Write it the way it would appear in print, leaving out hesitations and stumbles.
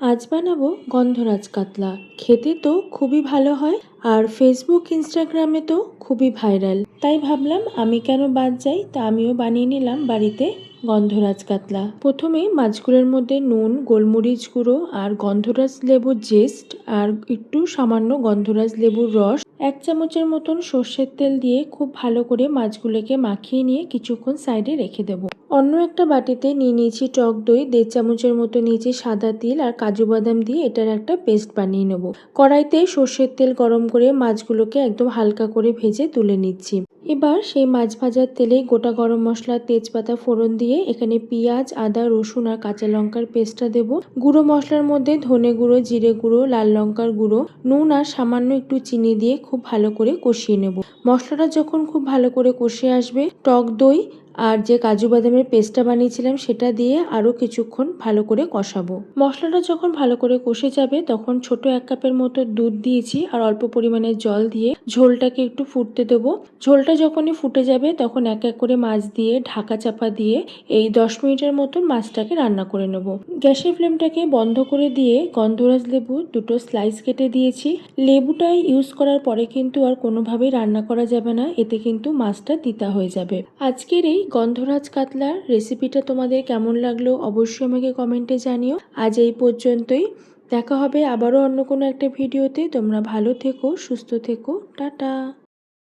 আজ বানাবো গন্ধরাজ কাতলা। খেতে তো খুবই ভালো হয় আর ফেসবুক ইনস্টাগ্রামে তো খুবই ভাইরাল। তাই ভাবলাম আমি কেন বাদ যাই, তা আমিও বানিয়ে নিলাম বাড়িতে গন্ধরাজ কাতলা। প্রথমে মাছগুলোর মধ্যে নুন, গোলমরিচ গুঁড়ো আর গন্ধরাজ লেবুর জেস্ট আর একটু সামান্য গন্ধরাজ লেবুর রস, 1 চামচের মতন সর্ষের তেল দিয়ে খুব ভালো করে মাছগুলোকে মাখিয়ে নিয়ে কিছুক্ষণ সাইডে রেখে দেবো। অন্য একটা বাটিতে নিয়ে নিয়েছি টক দই, 1.5 চামচের মতো নিয়েছি সাদা তিল আর কাজু বাদাম দিয়ে এটার একটা পেস্ট বানিয়ে নেব। কড়াইতে সর্ষের তেল গরম করে মাছগুলোকে একদম হালকা করে ভেজে তুলে নিচ্ছি। এবার সেই মাছ ভাজার তেলে গোটা গরম মশলা, তেজপাতা ফোড়ন দিয়ে এখানে পেঁয়াজ, আদা, রসুন আর কাঁচা লঙ্কার পেস্টটা দেবো। গুঁড়ো মশলার মধ্যে ধনে গুঁড়ো, জিরে গুঁড়ো, লাল লঙ্কার গুঁড়ো, নুন আর সামান্য একটু চিনি দিয়ে খুব ভালো করে কষিয়ে নেব। মশলাটা যখন খুব ভালো করে কষে আসবে, টক দই আর যে কাজু বাদামের পেস্টটা বানিয়েছিলাম সেটা দিয়ে আরও কিছুক্ষণ ভালো করে কষাবো। মশলাটা যখন ভালো করে কষে যাবে তখন ছোট 1 কাপের মতো দুধ দিয়েছি আর অল্প পরিমাণে জল দিয়ে ঝোলটাকে একটু ফুটতে দেবো। ঝোলটা যখনই ফুটে যাবে তখন এক এক করে মাছ দিয়ে ঢাকা চাপা দিয়ে এই 10 মিনিটের মতন মাছটাকে রান্না করে নেব। গ্যাসের ফ্লেমটাকে বন্ধ করে দিয়ে গন্ধরাজ লেবু 2টো স্লাইস কেটে দিয়েছি। লেবুটা ইউজ করার পরে কিন্তু আর কোনোভাবেই রান্না করা যাবে না, এতে কিন্তু মাছটা তিতা হয়ে যাবে। আজকের এই গন্ধরাজ কাতলার রেসিপিটা তোমাদের কেমন লাগলো অবশ্যই আমাকে কমেন্টে জানিও। আজ এই পর্যন্তই, দেখা হবে আবারও অন্য কোনো একটা ভিডিওতে। তোমরা ভালো থেকো, সুস্থ থেকো, টাটা।